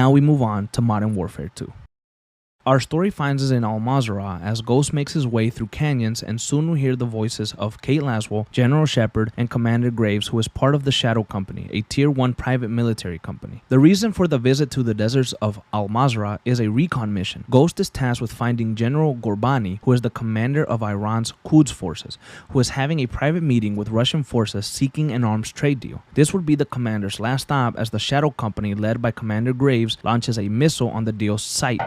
Now we move on to Modern Warfare 2. Our story finds us in Al-Mazrah as Ghost makes his way through canyons, and soon we hear the voices of Kate Laswell, General Shepard, and Commander Graves, who is part of the Shadow Company, a Tier 1 private military company. The reason for the visit to the deserts of Al-Mazrah is a recon mission. Ghost is tasked with finding General Ghorbrani, who is the commander of Iran's Quds forces, who is having a private meeting with Russian forces seeking an arms trade deal. This would be the commander's last stop as the Shadow Company, led by Commander Graves, launches a missile on the deal's site.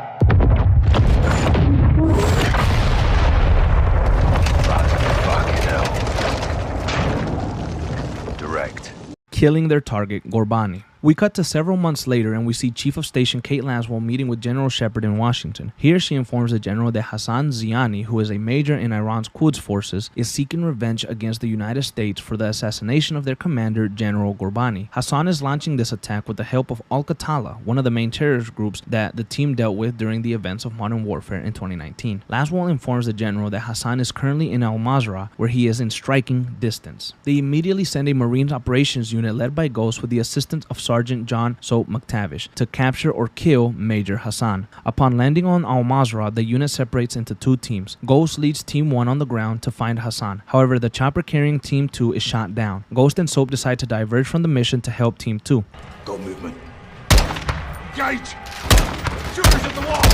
Killing their target, Ghorbrani. We cut to several months later and we see Chief of Station Kate Laswell meeting with General Shepard in Washington. Here she informs the general that Hassan Zyani, who is a major in Iran's Quds forces, is seeking revenge against the United States for the assassination of their commander, General Ghorbrani. Hassan is launching this attack with the help of Al-Qatala, one of the main terrorist groups that the team dealt with during the events of Modern Warfare in 2019. Laswell informs the general that Hassan is currently in Al-Mazrah, where he is in striking distance. They immediately send a Marines operations unit led by Ghost with the assistance of Sergeant John Soap McTavish to capture or kill Major Hassan. Upon landing on Al-Mazrah, the unit separates into two teams. Ghost leads Team 1 on the ground to find Hassan. However, the chopper carrying Team 2 is shot down. Ghost and Soap decide to diverge from the mission to help Team 2. Got movement. Gage! Shooters at the wall!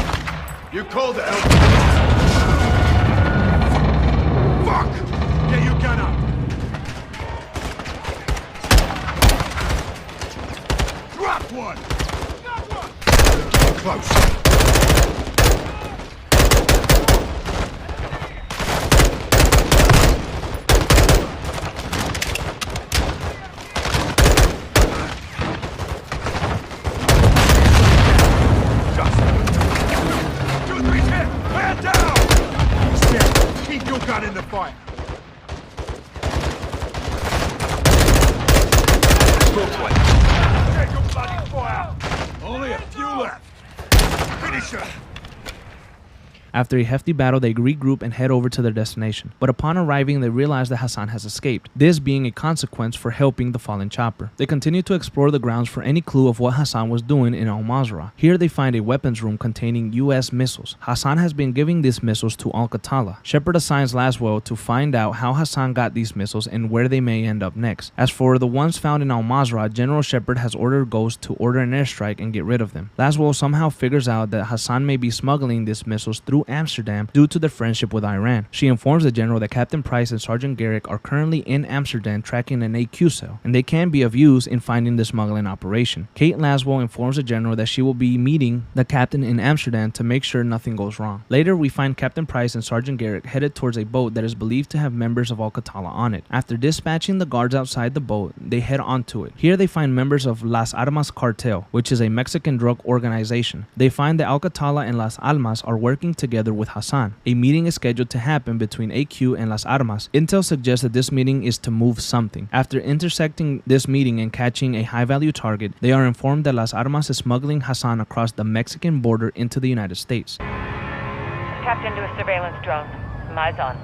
You called it out. Fuck! Get your gun up! Drop one! Got one! Close! Gun in the fight. Take your bloody fire. Only a few left. Finish her. After a hefty battle, they regroup and head over to their destination. But upon arriving, they realize that Hassan has escaped, this being a consequence for helping the fallen chopper. They continue to explore the grounds for any clue of what Hassan was doing in Al-Mazrah. Here they find a weapons room containing US missiles. Hassan has been giving these missiles to Al-Qatala. Shepard assigns Laswell to find out how Hassan got these missiles and where they may end up next. As for the ones found in Al-Mazrah, General Shepard has ordered Ghost to order an airstrike and get rid of them. Laswell somehow figures out that Hassan may be smuggling these missiles through Amsterdam due to their friendship with Iran. She informs the general that Captain Price and Sergeant Garrick are currently in Amsterdam tracking an AQ cell, and they can be of use in finding the smuggling operation. Kate Laswell informs the general that she will be meeting the captain in Amsterdam to make sure nothing goes wrong. Later, we find Captain Price and Sergeant Garrick headed towards a boat that is believed to have members of Al-Qatala on it. After dispatching the guards outside the boat, they head onto it. Here they find members of Las Armas cartel, which is a Mexican drug organization. They find that Al-Qatala and Las Almas are working together with Hassan. A meeting is scheduled to happen between AQ and Las Armas. Intel suggests that this meeting is to move something. After intersecting this meeting and catching a high-value target, they are informed that Las Armas is smuggling Hassan across the Mexican border into the United States. Tapped into a surveillance drone. Eyes on.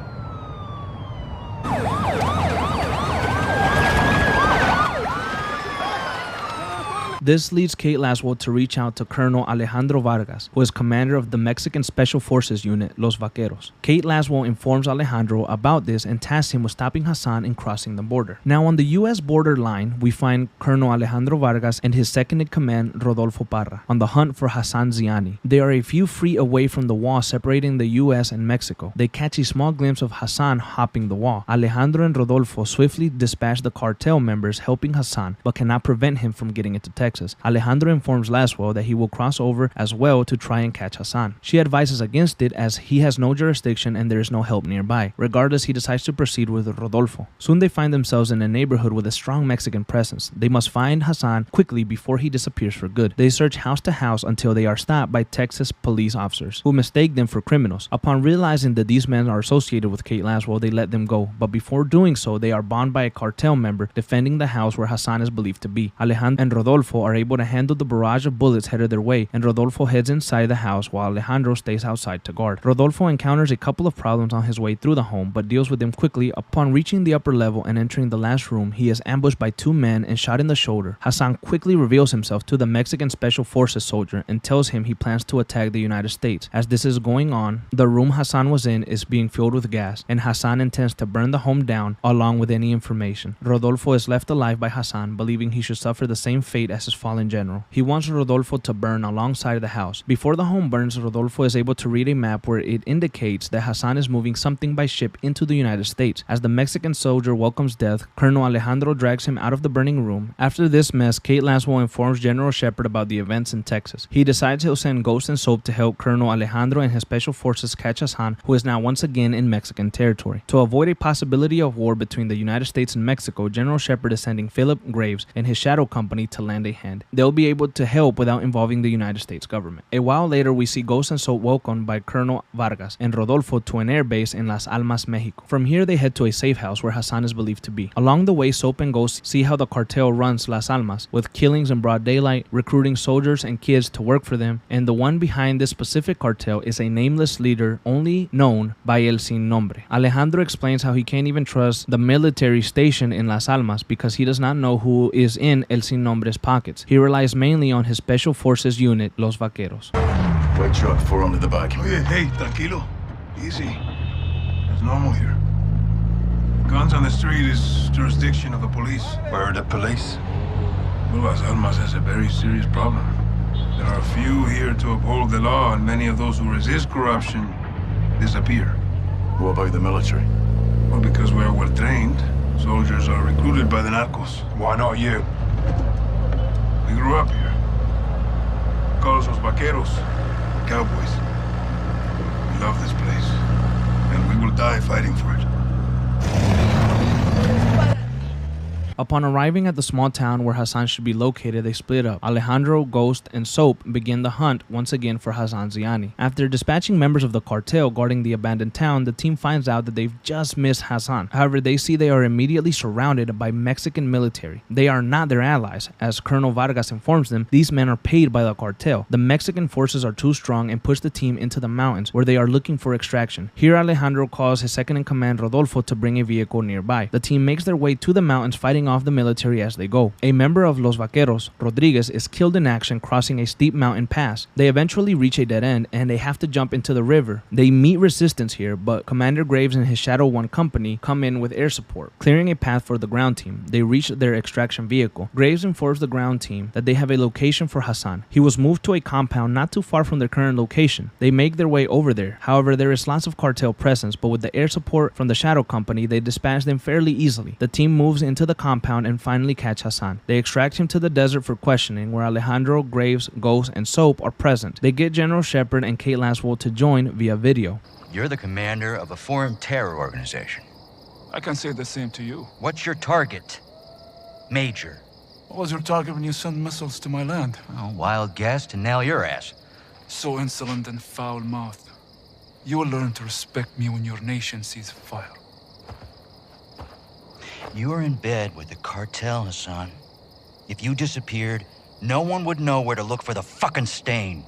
This leads Kate Laswell to reach out to Colonel Alejandro Vargas, who is commander of the Mexican Special Forces Unit, Los Vaqueros. Kate Laswell informs Alejandro about this and tasks him with stopping Hassan and crossing the border. Now on the US border line, we find Colonel Alejandro Vargas and his second-in-command, Rodolfo Parra, on the hunt for Hassan Zyani. They are a few feet away from the wall separating the US and Mexico. They catch a small glimpse of Hassan hopping the wall. Alejandro and Rodolfo swiftly dispatch the cartel members helping Hassan, but cannot prevent him from getting into Texas. Alejandro informs Laswell that he will cross over as well to try and catch Hassan. She advises against it as he has no jurisdiction and there is no help nearby. Regardless, he decides to proceed with Rodolfo. Soon they find themselves in a neighborhood with a strong Mexican presence. They must find Hassan quickly before he disappears for good. They search house to house until they are stopped by Texas police officers who mistake them for criminals. Upon realizing that these men are associated with Kate Laswell, they let them go. But before doing so, they are bound by a cartel member defending the house where Hassan is believed to be. Alejandro and Rodolfo are able to handle the barrage of bullets headed their way, and Rodolfo heads inside the house while Alejandro stays outside to guard. Rodolfo encounters a couple of problems on his way through the home, but deals with them quickly. Upon reaching the upper level and entering the last room, he is ambushed by two men and shot in the shoulder. Hassan quickly reveals himself to the Mexican Special Forces soldier and tells him he plans to attack the United States. As this is going on, the room Hassan was in is being filled with gas, and Hassan intends to burn the home down along with any information. Rodolfo is left alive by Hassan, believing he should suffer the same fate as his fallen general. He wants Rodolfo to burn alongside the house. Before the home burns, Rodolfo is able to read a map where it indicates that Hassan is moving something by ship into the United States. As the Mexican soldier welcomes death, Colonel Alejandro drags him out of the burning room. After this mess, Kate Laswell informs General Shepard about the events in Texas. He decides he'll send Ghost and Soap to help Colonel Alejandro and his special forces catch Hassan, who is now once again in Mexican territory. To avoid a possibility of war between the United States and Mexico, General Shepard is sending Philip Graves and his shadow company to lend a hand. They'll be able to help without involving the United States government. A while later, we see Ghost and Soap welcomed by Colonel Vargas and Rodolfo to an air base in Las Almas, Mexico. From here, they head to a safe house where Hassan is believed to be. Along the way, Soap and Ghost see how the cartel runs Las Almas, with killings in broad daylight, recruiting soldiers and kids to work for them, and the one behind this specific cartel is a nameless leader only known by El Sin Nombre. Alejandro explains how he can't even trust the military station in Las Almas because he does not know who is in El Sin Nombre's pockets. He relies mainly on his special forces unit, Los Vaqueros. White truck, 4 under the back. Oye, hey, tranquilo. Easy. It's normal here. Guns on the street is jurisdiction of the police. Where are the police? Well, Las Almas has a very serious problem. There are few here to uphold the law, and many of those who resist corruption disappear. What about the military? Well, because we're well trained, soldiers are recruited by the narcos. Why not you? We grew up here. Call us los vaqueros, cowboys. We love this place, and we will die fighting for it. Upon arriving at the small town where Hassan should be located, they split up. Alejandro, Ghost, and Soap begin the hunt once again for Hassan Ziani. After dispatching members of the cartel guarding the abandoned town, the team finds out that they've just missed Hassan. However, they see they are immediately surrounded by Mexican military. They are not their allies. As Colonel Vargas informs them, these men are paid by the cartel. The Mexican forces are too strong and push the team into the mountains where they are looking for extraction. Here, Alejandro calls his second-in-command Rodolfo to bring a vehicle nearby. The team makes their way to the mountains, fighting off the military as they go. A member of Los Vaqueros, Rodriguez, is killed in action crossing a steep mountain pass. They eventually reach a dead end and they have to jump into the river. They meet resistance here, but Commander Graves and his Shadow 1 company come in with air support, clearing a path for the ground team. They reach their extraction vehicle. Graves informs the ground team that they have a location for Hassan. He was moved to a compound not too far from their current location. They make their way over there. However, there is lots of cartel presence, but with the air support from the Shadow company, they dispatch them fairly easily. The team moves into the compound and finally catch Hassan. They extract him to the desert for questioning, where Alejandro, Graves, Ghost, and Soap are present. They get General Shepard and Kate Laswell to join via video. You're the commander of a foreign terror organization. I can say the same to you. What's your target, Major? What was your target when you sent missiles to my land? Oh, wild guess to nail your ass. So insolent and foul-mouthed. You will learn to respect me when your nation sees fire. You are in bed with the cartel, Hassan. If you disappeared, no one would know where to look for the fucking stain.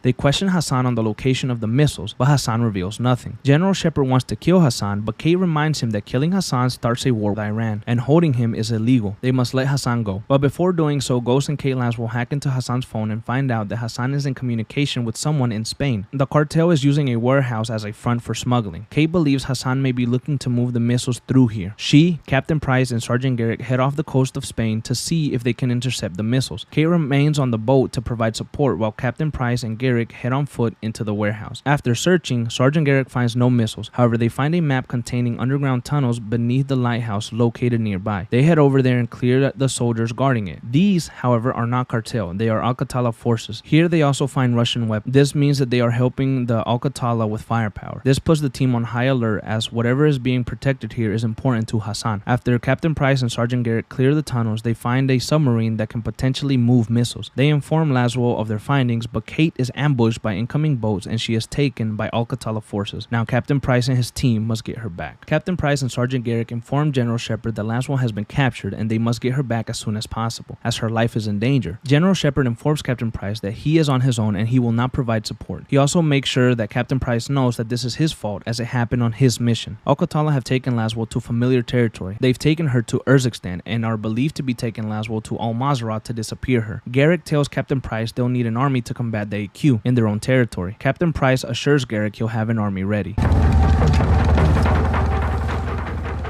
They question Hassan on the location of the missiles, but Hassan reveals nothing. General Shepard wants to kill Hassan, but Kate reminds him that killing Hassan starts a war with Iran, and holding him is illegal. They must let Hassan go. But before doing so, Ghost and Kate Laswell hack into Hassan's phone and find out that Hassan is in communication with someone in Spain. The cartel is using a warehouse as a front for smuggling. Kate believes Hassan may be looking to move the missiles through here. She, Captain Price, and Sergeant Garrick head off the coast of Spain to see if they can intercept the missiles. Kate remains on the boat to provide support, while Captain Price and Garrick head on foot into the warehouse. After searching, Sergeant Garrick finds no missiles. However, they find a map containing underground tunnels beneath the lighthouse located nearby. They head over there and clear the soldiers guarding it. These, however, are not cartel. They are Al-Qatala forces. Here they also find Russian weapons. This means that they are helping the Al-Qatala with firepower. This puts the team on high alert, as whatever is being protected here is important to Hassan. After Captain Price and Sergeant Garrick clear the tunnels, they find a submarine that can potentially move missiles. They inform Laswell of their findings, but Kate is ambushed by incoming boats and she is taken by Al-Qatala forces. Now Captain Price and his team must get her back. Captain Price and Sergeant Garrick inform General Shepard that Laswell has been captured and they must get her back as soon as possible, as her life is in danger. General Shepard informs Captain Price that he is on his own and he will not provide support. He also makes sure that Captain Price knows that this is his fault as it happened on his mission. Al-Qatala have taken Laswell to familiar territory. They've taken her to Urzikstan and are believed to be taking Laswell to Al-Mazrah to disappear her. Garrick tells Captain Price they'll need an army to combat the AQ in their own territory. Captain Price assures Garrick he'll have an army ready.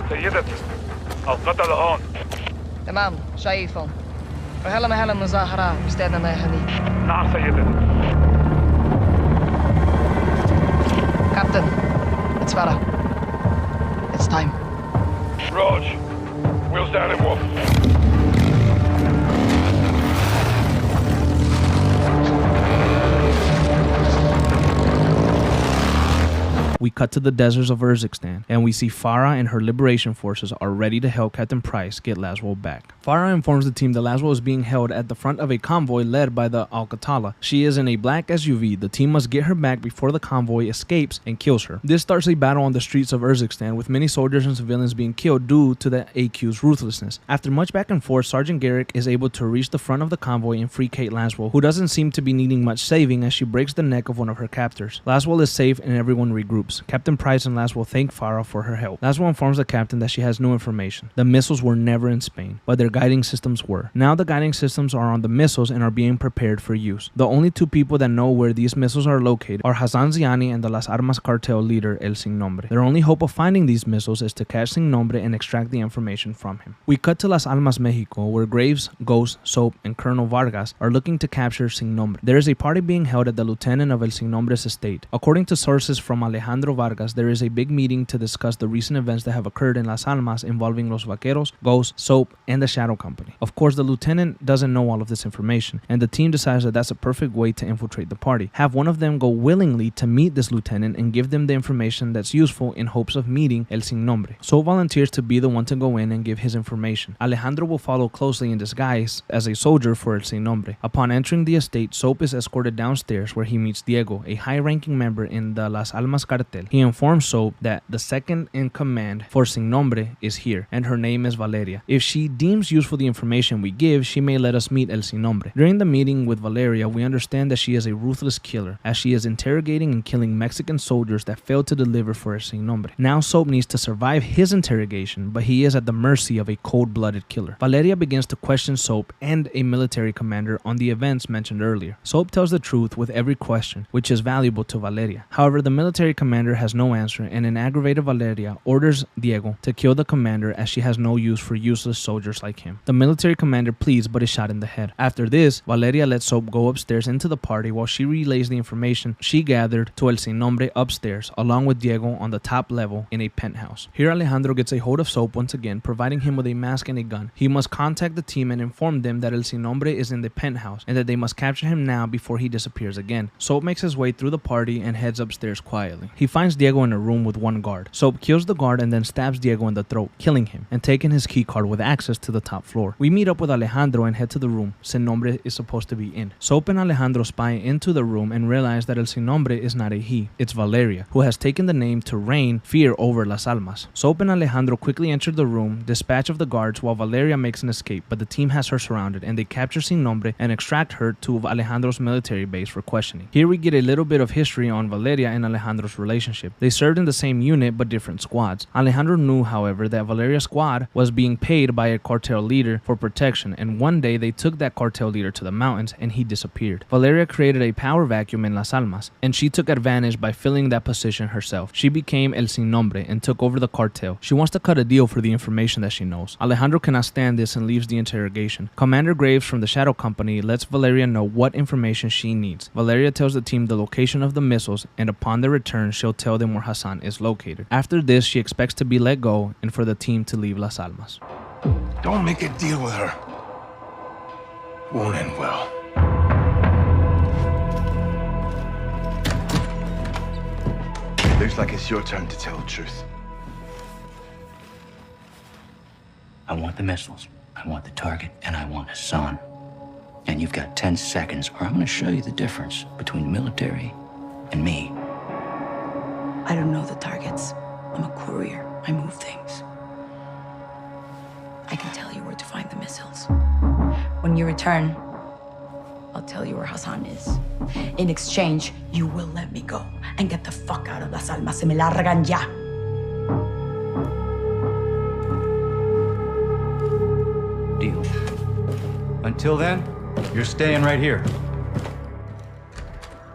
سيدتي القتلة هون. تمام شايفهم. وهلا مهلا مظاهرة باستاذنا هنيك. نعم سيدتي. Captain, it's Farah. It's time. Raj, we'll stand him off. We cut to the deserts of Urzikstan, and we see Farah and her liberation forces are ready to help Captain Price get Laswell back. Farah informs the team that Laswell is being held at the front of a convoy led by the Al-Qatala. She is in a black SUV. The team must get her back before the convoy escapes and kills her. This starts a battle on the streets of Urzikstan, with many soldiers and civilians being killed due to the AQ's ruthlessness. After much back and forth, Sergeant Garrick is able to reach the front of the convoy and free Kate Laswell, who doesn't seem to be needing much saving as she breaks the neck of one of her captors. Laswell is safe and everyone regroups. Captain Price and Laswell thank Farah for her help. Laswell informs the captain that she has new information. The missiles were never in Spain, but their guiding systems were. Now the guiding systems are on the missiles and are being prepared for use. The only two people that know where these missiles are located are Hassan Ziani and the Las Armas cartel leader El Sin Nombre. Their only hope of finding these missiles is to catch Sin Nombre and extract the information from him. We cut to Las Almas, Mexico, where Graves, Ghost, Soap, and Colonel Vargas are looking to capture Sin Nombre. There is a party being held at the lieutenant of El Sin Nombre's estate. According to sources from Alejandro Vargas, there is a big meeting to discuss the recent events that have occurred in Las Almas involving Los Vaqueros, Ghost, Soap, and the Shadow Company. Of course, the lieutenant doesn't know all of this information, and the team decides that that's a perfect way to infiltrate the party. Have one of them go willingly to meet this lieutenant and give them the information that's useful in hopes of meeting El Sin Nombre. Soap volunteers to be the one to go in and give his information. Alejandro will follow closely in disguise as a soldier for El Sin Nombre. Upon entering the estate, Soap is escorted downstairs where he meets Diego, a high-ranking member in the Las Almas cartel. He informs Soap that the second in command for Sin Nombre is here, and her name is Valeria. If she deems useful the information we give, she may let us meet El Sin Nombre. During the meeting with Valeria, we understand that she is a ruthless killer, as she is interrogating and killing Mexican soldiers that failed to deliver for El Sin Nombre. Now Soap needs to survive his interrogation, but he is at the mercy of a cold-blooded killer. Valeria begins to question Soap and a military commander on the events mentioned earlier. Soap tells the truth with every question, which is valuable to Valeria. However, the military commander has no answer, and an aggravated Valeria orders Diego to kill the commander as she has no use for useless soldiers like him. The military commander pleads but is shot in the head. After this, Valeria lets Soap go upstairs into the party while she relays the information she gathered to El Sin Nombre upstairs, along with Diego on the top level in a penthouse. Here Alejandro gets a hold of Soap once again, providing him with a mask and a gun. He must contact the team and inform them that El Sin Nombre is in the penthouse and that they must capture him now before he disappears again. Soap makes his way through the party and heads upstairs quietly. He finds Diego in a room with one guard. Soap kills the guard and then stabs Diego in the throat, killing him and taking his key card with access to the top floor. We meet up with Alejandro and head to the room Sin Nombre is supposed to be in. Soap and Alejandro spy into the room and realize that El Sin Nombre is not a he, it's Valeria, who has taken the name to reign fear over Las Almas. Soap and Alejandro quickly enter the room, dispatch of the guards while Valeria makes an escape, but the team has her surrounded and they capture Sin Nombre and extract her to Alejandro's military base for questioning. Here we get a little bit of history on Valeria and Alejandro's relationship. They served in the same unit but different squads. Alejandro knew, however, that Valeria's squad was being paid by a cartel leader for protection, and one day they took that cartel leader to the mountains and he disappeared. Valeria created a power vacuum in Las Almas, and she took advantage by filling that position herself. She became El Sin Nombre and took over the cartel. She wants to cut a deal for the information that she knows. Alejandro cannot stand this and leaves the interrogation. Commander Graves from the Shadow Company lets Valeria know what information she needs. Valeria tells the team the location of the missiles, and upon their return, she'll tell them where Hassan is located. After this, she expects to be let go and for the team to leave Las Almas. Don't make a deal with her. Won't end well. Looks like it's your turn to tell the truth. I want the missiles, I want the target, and I want Hassan. And you've got 10 seconds, or I'm gonna show you the difference between the military and me. I don't know the targets. I'm a courier. I move things. I can tell you where to find the missiles. When you return, I'll tell you where Hassan is. In exchange, you will let me go and get the fuck out of Las Almas. Se me largan ya. Deal. Until then, you're staying right here.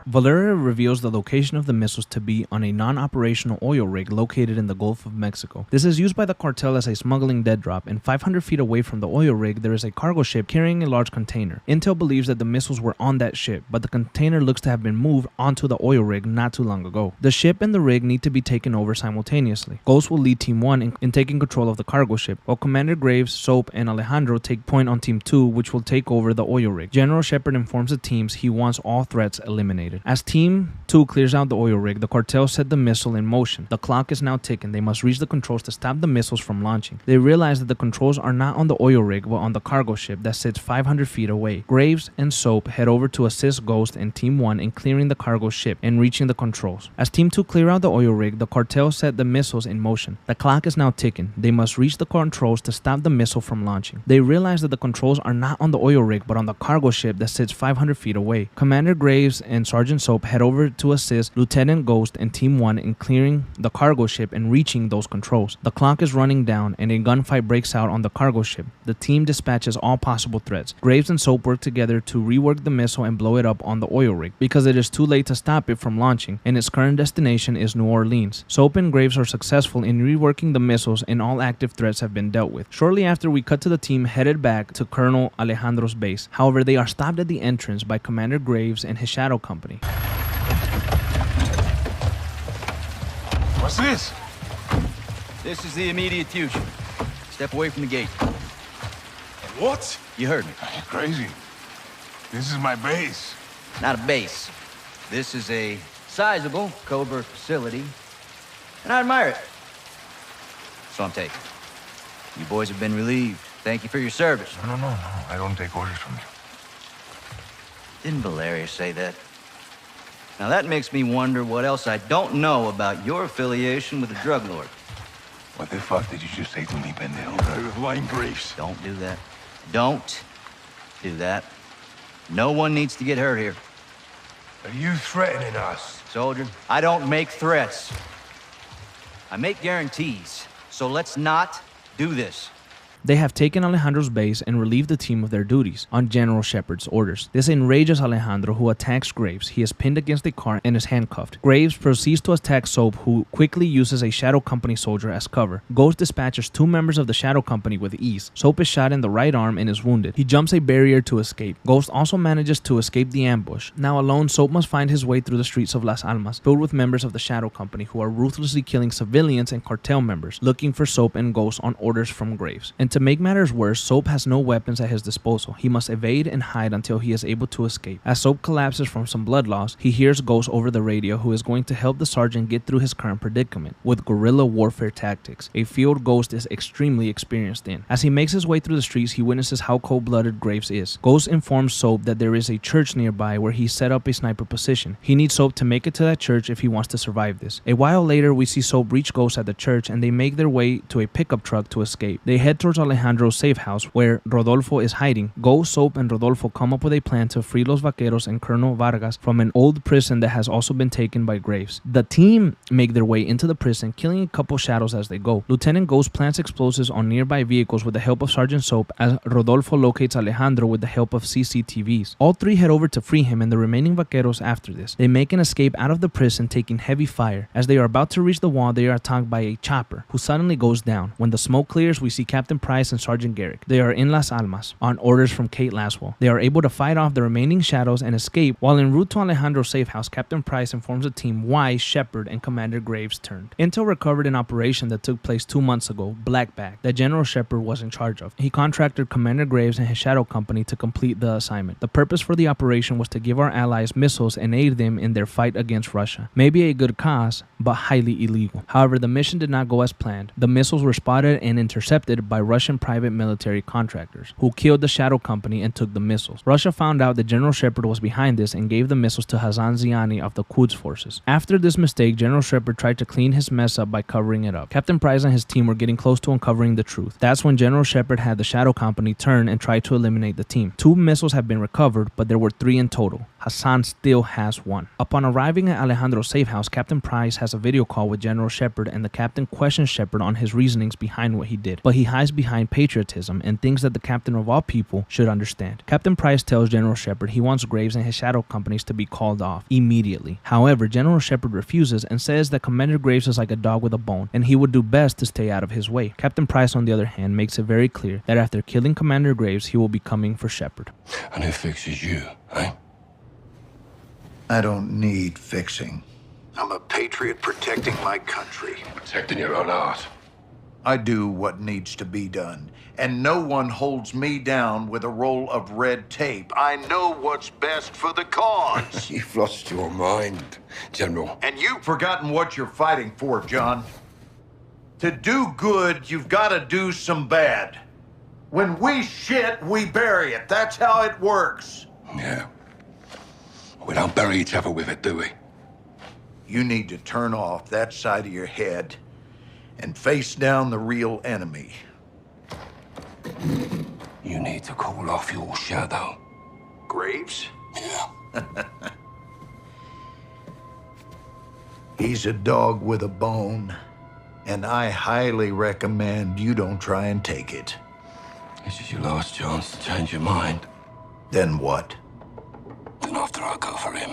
Valeria reveals the location of the missiles to be on a non-operational oil rig located in the Gulf of Mexico. This is used by the cartel as a smuggling dead drop, and 500 feet away from the oil rig there is a cargo ship carrying a large container. Intel believes that the missiles were on that ship, but the container looks to have been moved onto the oil rig not too long ago. The ship and the rig need to be taken over simultaneously. Ghost will lead Team 1 in taking control of the cargo ship, while Commander Graves, Soap, and Alejandro take point on Team 2, which will take over the oil rig. General Shepard informs the teams he wants all threats eliminated. As Team 2 clears out the oil rig, the cartel set the missile in motion. The clock is now ticking. They must reach the controls to stop the missiles from launching. They realize that the controls are not on the oil rig, but on the cargo ship that sits 500 feet away. Graves and Soap head over to assist Ghost and Team 1 in clearing the cargo ship and reaching the controls. As Team 2 clear out the oil rig, the cartel set the missiles in motion. The clock is now ticking. They must reach the controls to stop the missile from launching. They realize that the controls are not on the oil rig, but on the cargo ship that sits 500 feet away. Commander Graves and Sergeant Soap head over to assist Lieutenant Ghost and Team 1 in clearing the cargo ship and reaching those controls. The clock is running down and a gunfight breaks out on the cargo ship. The team dispatches all possible threats. Graves and Soap work together to rework the missile and blow it up on the oil rig because it is too late to stop it from launching, and its current destination is New Orleans. Soap and Graves are successful in reworking the missiles and all active threats have been dealt with. Shortly after, we cut to the team headed back to Colonel Alejandro's base. However, they are stopped at the entrance by Commander Graves and his shadow company. What's this? This is the immediate future. Step away from the gate. What? You heard me. You're crazy. This is my base. Not a base. This is a sizable covert facility, and I admire it. So I'm taking. You boys have been relieved. Thank you for your service. No. I don't take orders from you. Didn't Valeria say that? Now that makes me wonder what else I don't know about your affiliation with the drug lord. What the fuck did you just say to me, pendejo? I was lying, Graves. Don't do that. Don't do that. No one needs to get hurt here. Are you threatening us? Soldier, I don't make threats. I make guarantees. So let's not do this. They have taken Alejandro's base and relieved the team of their duties on General Shepard's orders. This enrages Alejandro, who attacks Graves. He is pinned against a car and is handcuffed. Graves proceeds to attack Soap, who quickly uses a Shadow Company soldier as cover. Ghost dispatches 2 members of the Shadow Company with ease. Soap is shot in the right arm and is wounded. He jumps a barrier to escape. Ghost also manages to escape the ambush. Now alone, Soap must find his way through the streets of Las Almas, filled with members of the Shadow Company who are ruthlessly killing civilians and cartel members, looking for Soap and Ghost on orders from Graves. And to make matters worse, Soap has no weapons at his disposal. He must evade and hide until he is able to escape. As Soap collapses from some blood loss, he hears Ghost over the radio, who is going to help the sergeant get through his current predicament with guerrilla warfare tactics, a field Ghost is extremely experienced in. As he makes his way through the streets, he witnesses how cold-blooded Graves is. Ghost informs Soap that there is a church nearby where he set up a sniper position. He needs Soap to make it to that church if he wants to survive this. A while later, we see Soap reach Ghost at the church and they make their way to a pickup truck to escape. They head towards Alejandro's safe house where Rodolfo is hiding. Ghost, Soap, and Rodolfo come up with a plan to free Los Vaqueros and Colonel Vargas from an old prison that has also been taken by Graves. The team make their way into the prison, killing a couple shadows as they go. Lieutenant Ghost plants explosives on nearby vehicles with the help of Sergeant Soap, as Rodolfo locates Alejandro with the help of CCTVs. All 3 head over to free him and the remaining Vaqueros after this. They make an escape out of the prison, taking heavy fire. As they are about to reach the wall, they are attacked by a chopper, who suddenly goes down. When the smoke clears, we see Captain Price and Sergeant Garrick. They are in Las Almas on orders from Kate Laswell. They are able to fight off the remaining shadows and escape. While en route to Alejandro's safe house, Captain Price informs the team why Shepard and Commander Graves turned. Intel recovered an operation that took place 2 months ago, Black Bag, that General Shepard was in charge of. He contracted Commander Graves and his Shadow Company to complete the assignment. The purpose for the operation was to give our allies missiles and aid them in their fight against Russia. Maybe a good cause, but highly illegal. However, the mission did not go as planned. The missiles were spotted and intercepted by Russian Russian private military contractors, who killed the Shadow Company and took the missiles. Russia found out that General Shepard was behind this and gave the missiles to Hassan Zyani of the Quds forces. After this mistake, General Shepard tried to clean his mess up by covering it up. Captain Price and his team were getting close to uncovering the truth. That's when General Shepard had the Shadow Company turn and try to eliminate the team. 2 missiles have been recovered, but there were 3 in total. Hassan still has 1. Upon arriving at Alejandro's safe house, Captain Price has a video call with General Shepard, and the captain questions Shepard on his reasonings behind what he did. But he hides behind patriotism and thinks that the captain of all people should understand. Captain Price tells General Shepard he wants Graves and his Shadow Companies to be called off immediately. However, General Shepard refuses and says that Commander Graves is like a dog with a bone, and he would do best to stay out of his way. Captain Price, on the other hand, makes it very clear that after killing Commander Graves, he will be coming for Shepard. And who fixes you, eh? I don't need fixing. I'm a patriot protecting my country. Protecting your own art. I do what needs to be done, and no one holds me down with a roll of red tape. I know what's best for the cause. You've lost your mind, General. And you've forgotten what you're fighting for, John. To do good, you've got to do some bad. When we shit, we bury it. That's how it works. Yeah. We don't bury each other with it, do we? You need to turn off that side of your head and face down the real enemy. You need to call off your shadow. Graves? Yeah. He's a dog with a bone, and I highly recommend you don't try and take it. This is your last chance to change your mind. Then what? Then after I go for him,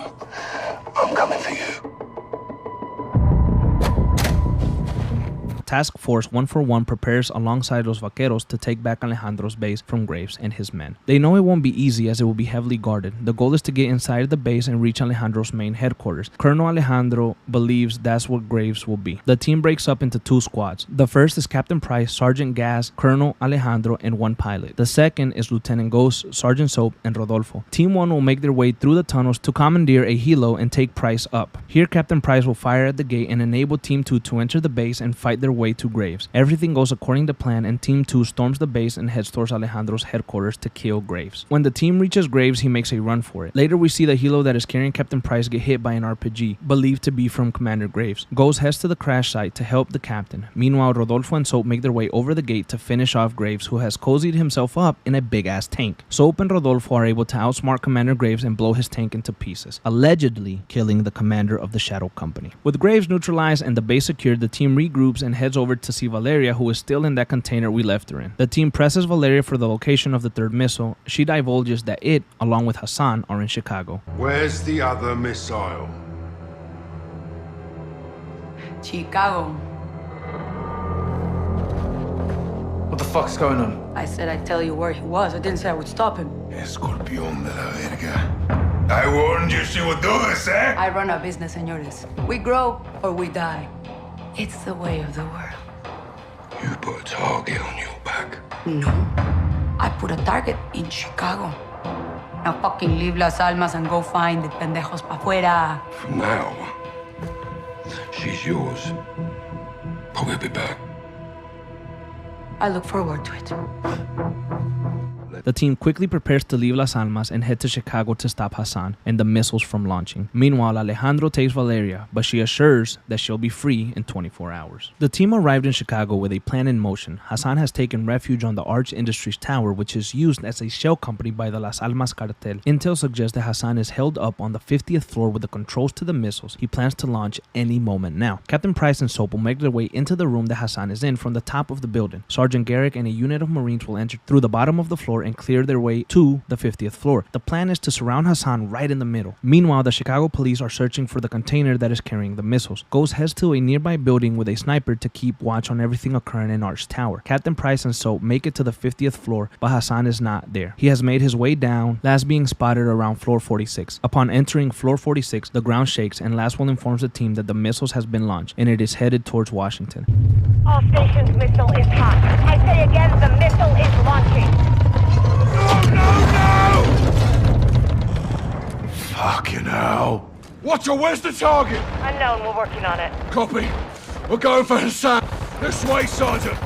I'm coming for you. Task Force 141 prepares alongside Los Vaqueros to take back Alejandro's base from Graves and his men. They know it won't be easy as it will be heavily guarded. The goal is to get inside the base and reach Alejandro's main headquarters. Colonel Alejandro believes that's where Graves will be. The team breaks up into 2 squads. The first is Captain Price, Sergeant Gas, Colonel Alejandro, and 1 pilot. The second is Lieutenant Ghost, Sergeant Soap, and Rodolfo. Team 1 will make their way through the tunnels to commandeer a helo and take Price up. Here, Captain Price will fire at the gate and enable Team 2 to enter the base and fight their way to Graves. Everything goes according to plan, and Team 2 storms the base and heads towards Alejandro's headquarters to kill Graves. When the team reaches Graves, he makes a run for it. Later, we see the helo that is carrying Captain Price get hit by an RPG, believed to be from Commander Graves. Ghost heads to the crash site to help the captain. Meanwhile, Rodolfo and Soap make their way over the gate to finish off Graves, who has cozied himself up in a big-ass tank. Soap and Rodolfo are able to outsmart Commander Graves and blow his tank into pieces, allegedly killing the commander of the Shadow Company. With Graves neutralized and the base secured, the team regroups and heads over to see Valeria, who is still in that container we left her in. The team presses Valeria for the location of the 3rd missile. She divulges that it, along with Hassan, are in Chicago. Where's the other missile? Chicago. What the fuck's going on? I said I'd tell you where he was. I didn't say I would stop him. Escorpión de la verga. I warned you she would do this, eh? I run a business, señores. We grow or we die. It's the way of the world. You put a target on your back. No. I put a target in Chicago. Now fucking leave Las Almas and go find the pendejos pa' fuera. From now, she's yours. But we'll be back. I look forward to it. The team quickly prepares to leave Las Almas and head to Chicago to stop Hassan and the missiles from launching. Meanwhile, Alejandro takes Valeria, but she assures that she'll be free in 24 hours. The team arrived in Chicago with a plan in motion. Hassan has taken refuge on the Arch Industries Tower, which is used as a shell company by the Las Almas cartel. Intel suggests that Hassan is held up on the 50th floor with the controls to the missiles. He plans to launch any moment now. Captain Price and Soap will make their way into the room that Hassan is in from the top of the building. Sergeant Garrick and a unit of Marines will enter through the bottom of the floor and clear their way to the 50th floor. The plan is to surround Hassan right in the middle. Meanwhile, the Chicago police are searching for the container that is carrying the missiles. Ghost heads to a nearby building with a sniper to keep watch on everything occurring in Arch Tower. Captain Price and Soap make it to the 50th floor, but Hassan is not there. He has made his way down, last being spotted around floor 46. Upon entering floor 46, the ground shakes and Laswell informs the team that the missiles has been launched and it is headed towards Washington. All stations, missile is hot. I say again, the missile is launching. No! Fucking hell. Watcher, where's the target? Unknown, we're working on it. Copy. We're going for Hassan. This way, Sergeant.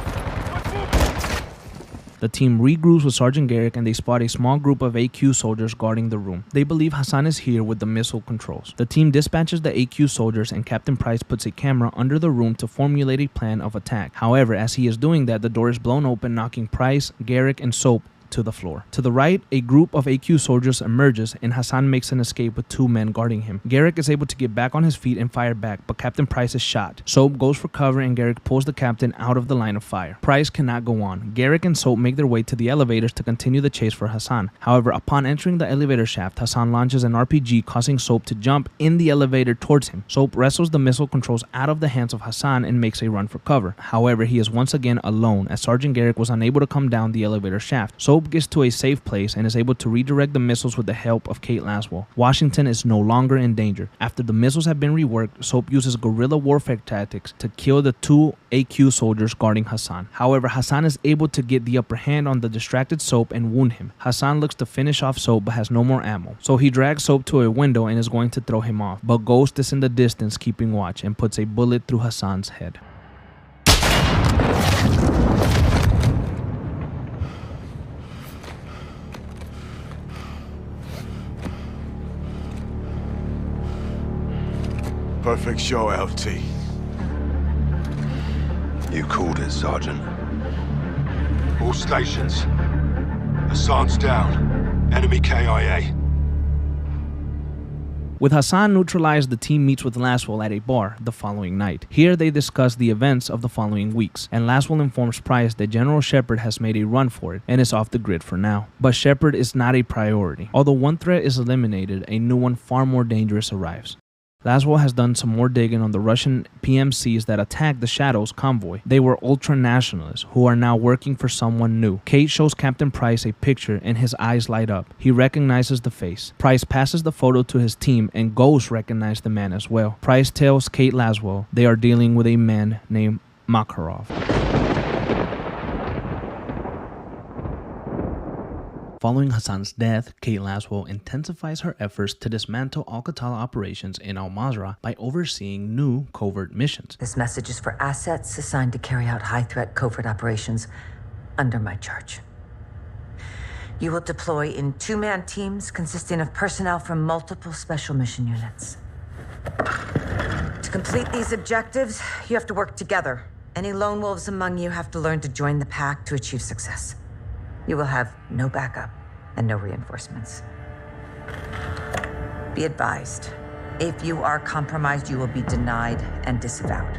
The team regroups with Sergeant Garrick and they spot a small group of AQ soldiers guarding the room. They believe Hassan is here with the missile controls. The team dispatches the AQ soldiers and Captain Price puts a camera under the room to formulate a plan of attack. However, as he is doing that, the door is blown open, knocking Price, Garrick, and Soap to the floor. To the right, a group of AQ soldiers emerges and Hassan makes an escape with 2 men guarding him. Garrick is able to get back on his feet and fire back, but Captain Price is shot. Soap goes for cover and Garrick pulls the captain out of the line of fire. Price cannot go on. Garrick and Soap make their way to the elevators to continue the chase for Hassan. However, upon entering the elevator shaft, Hassan launches an RPG, causing Soap to jump in the elevator towards him. Soap wrestles the missile controls out of the hands of Hassan and makes a run for cover. However, he is once again alone as Sergeant Garrick was unable to come down the elevator shaft. Soap gets to a safe place and is able to redirect the missiles with the help of Kate Laswell. Washington is no longer in danger. After the missiles have been reworked, Soap uses guerrilla warfare tactics to kill the 2 AQ soldiers guarding Hassan. However, Hassan is able to get the upper hand on the distracted Soap and wound him. Hassan looks to finish off Soap but has no more ammo, so he drags Soap to a window and is going to throw him off. But Ghost is in the distance keeping watch and puts a bullet through Hassan's head. Perfect show, LT. You called it, Sergeant. All stations. Hassan's down. Enemy KIA. With Hassan neutralized, the team meets with Laswell at a bar the following night. Here they discuss the events of the following weeks, and Laswell informs Price that General Shepard has made a run for it and is off the grid for now. But Shepard is not a priority. Although one threat is eliminated, a new one far more dangerous arrives. Laswell has done some more digging on the Russian PMCs that attacked the Shadows convoy. They were ultra-nationalists who are now working for someone new. Kate shows Captain Price a picture and his eyes light up. He recognizes the face. Price passes the photo to his team and Ghost recognizes the man as well. Price tells Kate Laswell they are dealing with a man named Makarov. Following Hassan's death, Kate Laswell intensifies her efforts to dismantle Al-Qatala operations in Al-Mazrah by overseeing new covert missions. This message is for assets assigned to carry out high-threat covert operations under my charge. You will deploy in 2-man teams consisting of personnel from multiple special mission units. To complete these objectives, you have to work together. Any lone wolves among you have to learn to join the pack to achieve success. You will have no backup and no reinforcements. Be advised, if you are compromised, you will be denied and disavowed.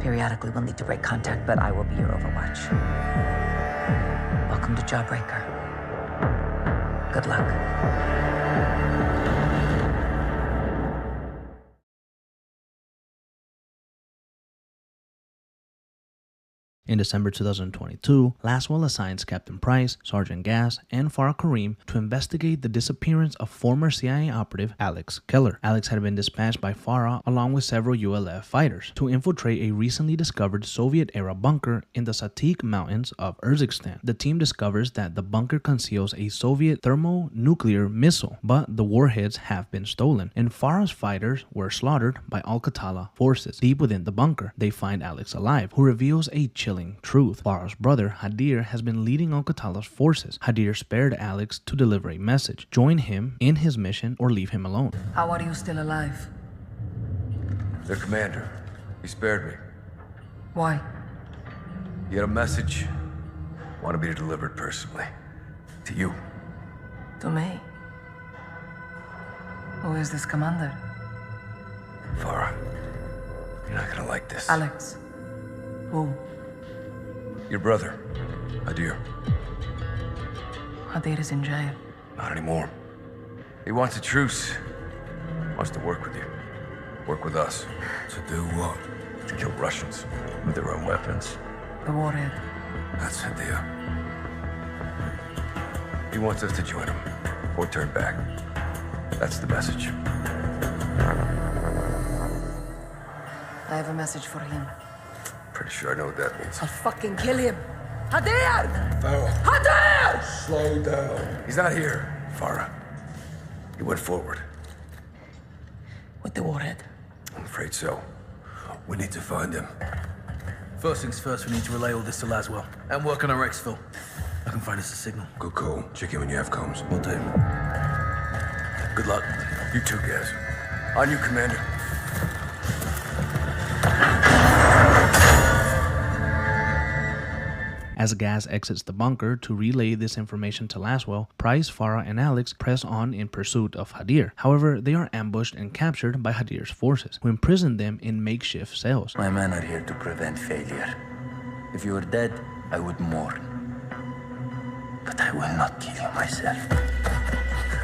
Periodically, we'll need to break contact, but I will be your overwatch. Welcome to Jawbreaker. Good luck. In December 2022, Laswell assigns Captain Price, Sergeant Gass, and Farah Kareem to investigate the disappearance of former CIA operative Alex Keller. Alex had been dispatched by Farah along with several ULF fighters to infiltrate a recently discovered Soviet-era bunker in the Satik Mountains of Urzikstan. The team discovers that the bunker conceals a Soviet thermonuclear missile, but the warheads have been stolen, and Farah's fighters were slaughtered by Al-Qatala forces. Deep within the bunker, they find Alex alive, who reveals a chilling truth. Farah's brother, Hadir, has been leading Al-Qatala's forces. Hadir spared Alex to deliver a message. Join him in his mission or leave him alone. How are you still alive? Their commander. He spared me. Why? He had a message. Wanted me to deliver it personally. To you. To me? Who is this commander? Farah. You're not gonna like this. Alex. Who? Your brother, Hadir. Hadir is in jail. Not anymore. He wants a truce. Wants to work with you. Work with us. To do what? To kill Russians with their own weapons. The warhead. That's Hadir. He wants us to join him, or turn back. That's the message. I have a message for him. Pretty sure I know what that means. I'll fucking kill him. Hadir! Farah. Hadir! Slow down. He's not here, Farah. He went forward. With the warhead? I'm afraid so. We need to find him. First things first, we need to relay all this to Laswell and work on our exfil. I can find us a signal. Good call. Check in when you have comms. Will do. Good luck. You too, Gaz. On you, Commander. As Gaz exits the bunker to relay this information to Laswell, Price, Farah, and Alex press on in pursuit of Hadir. However, they are ambushed and captured by Hadir's forces, who imprison them in makeshift cells. My men are here to prevent failure. If you were dead, I would mourn. But I will not kill you myself.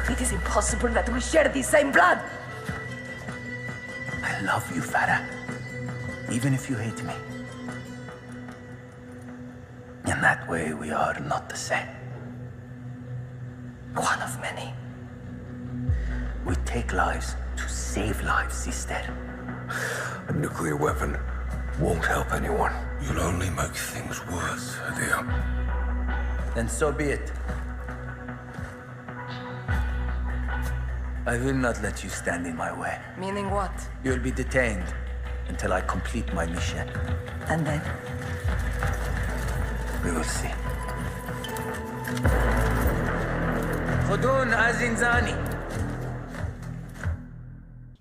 It is impossible that we share the same blood. I love you, Farah. Even if you hate me. In that way, we are not the same. One of many. We take lives to save lives, sister. A nuclear weapon won't help anyone. You'll only make things worse, Hadir. Then so be it. I will not let you stand in my way. Meaning what? You'll be detained until I complete my mission. And then? We will see. Khudun Azinzani.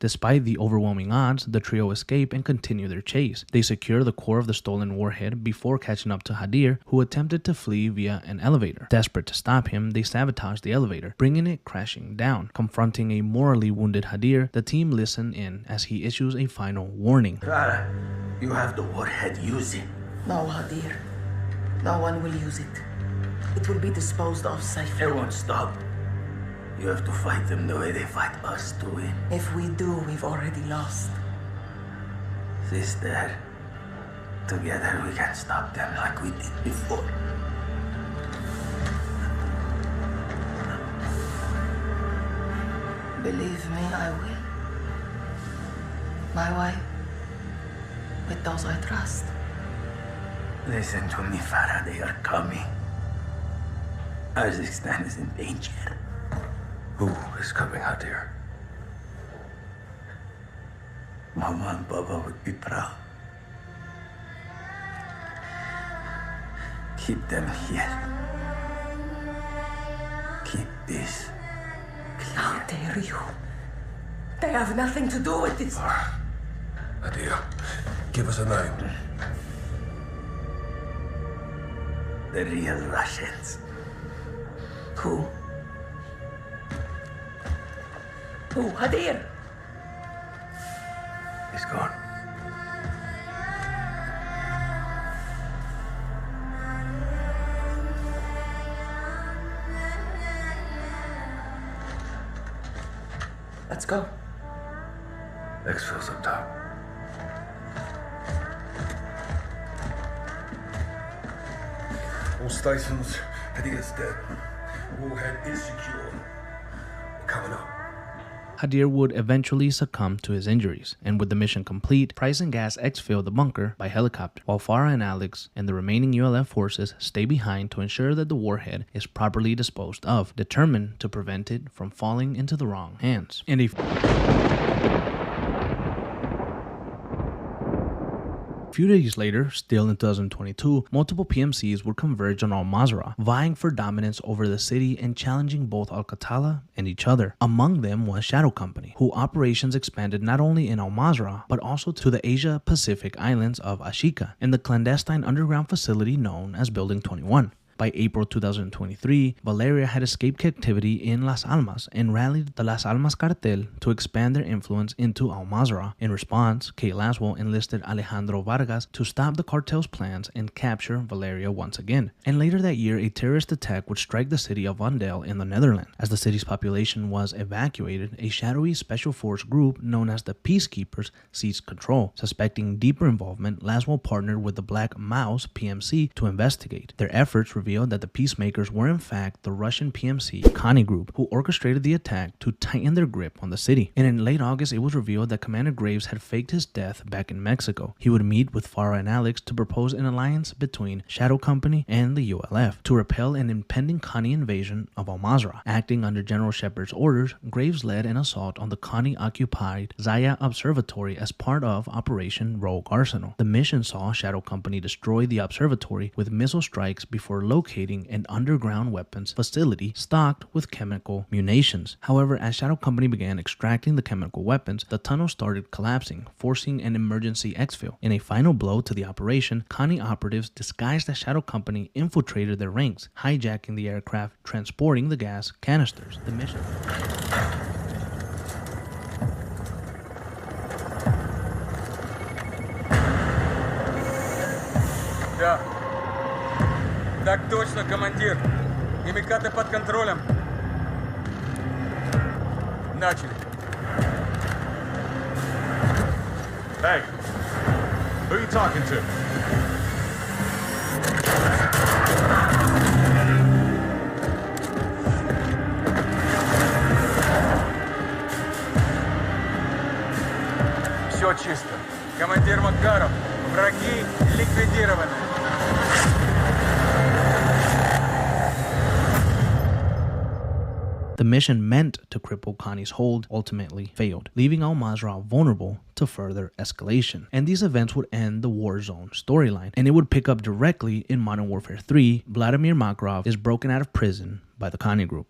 Despite the overwhelming odds, the trio escape and continue their chase. They secure the core of the stolen warhead before catching up to Hadir, who attempted to flee via an elevator. Desperate to stop him, they sabotage the elevator, bringing it crashing down. Confronting a morally wounded Hadir, the team listen in as he issues a final warning. Farah, you have the warhead. Use it. No, Hadir. No one will use it. It will be disposed of safely. It won't stop. You have to fight them the way they fight us to win. If we do, we've already lost. Sister, together we can stop them like we did before. Believe me, I will. My wife, with those I trust. Listen to me, Farah. They are coming. Kazakhstan is in danger. Who is coming, Hadir? Mama and Papa would be proud. Keep them here. Keep this clear. How dare you? They have nothing to do with this. Hadir, give us a name. The real Russians. Who? Who? Hadir? He's gone. Let's go. Exfil's up top. All stations, Hadir's dead. Warhead is secure. We're coming up. Hadir would eventually succumb to his injuries, and with the mission complete, Price and Gaz exfil the bunker by helicopter, while Farah and Alex and the remaining ULF forces stay behind to ensure that the warhead is properly disposed of, determined to prevent it from falling into the wrong hands. And a few days later, still in 2022, multiple PMCs would converge on Al-Mazrah, vying for dominance over the city and challenging both Al-Qatala and each other. Among them was Shadow Company, whose operations expanded not only in Al-Mazrah, but also to the Asia-Pacific islands of Ashika, and the clandestine underground facility known as Building 21. By April 2023, Valeria had escaped captivity in Las Almas and rallied the Las Almas cartel to expand their influence into Al-Mazrah. In response, Kate Laswell enlisted Alejandro Vargas to stop the cartel's plans and capture Valeria once again. And later that year, a terrorist attack would strike the city of Vandel in the Netherlands. As the city's population was evacuated, a shadowy special force group known as the Peacekeepers seized control. Suspecting deeper involvement, Laswell partnered with the Black Mouse PMC to investigate. Their efforts revealed revealed that the peacemakers were in fact the Russian PMC Kani Group, who orchestrated the attack to tighten their grip on the city. And in late August, it was revealed that Commander Graves had faked his death back in Mexico. He would meet with Farah and Alex to propose an alliance between Shadow Company and the ULF to repel an impending Kani invasion of Al-Mazrah. Acting under General Shepard's orders, Graves led an assault on the Kani-occupied Zaya Observatory as part of Operation Rogue Arsenal. The mission saw Shadow Company destroy the observatory with missile strikes before locating an underground weapons facility stocked with chemical munitions. However, as Shadow Company began extracting the chemical weapons, the tunnel started collapsing, forcing an emergency exfil. In a final blow to the operation, Kani operatives disguised as Shadow Company infiltrated their ranks, hijacking the aircraft transporting the gas canisters. The mission. Да. Так точно, командир. Химикаты под контролем. Начали. Hey, who are you talking to? Все чисто. Командир Макаров, враги ликвидированы. The mission meant to cripple Kani's hold ultimately failed, leaving Al-Mazrah vulnerable to further escalation. And these events would end the Warzone storyline, and it would pick up directly in Modern Warfare 3. Vladimir Makarov is broken out of prison by the Kani Group.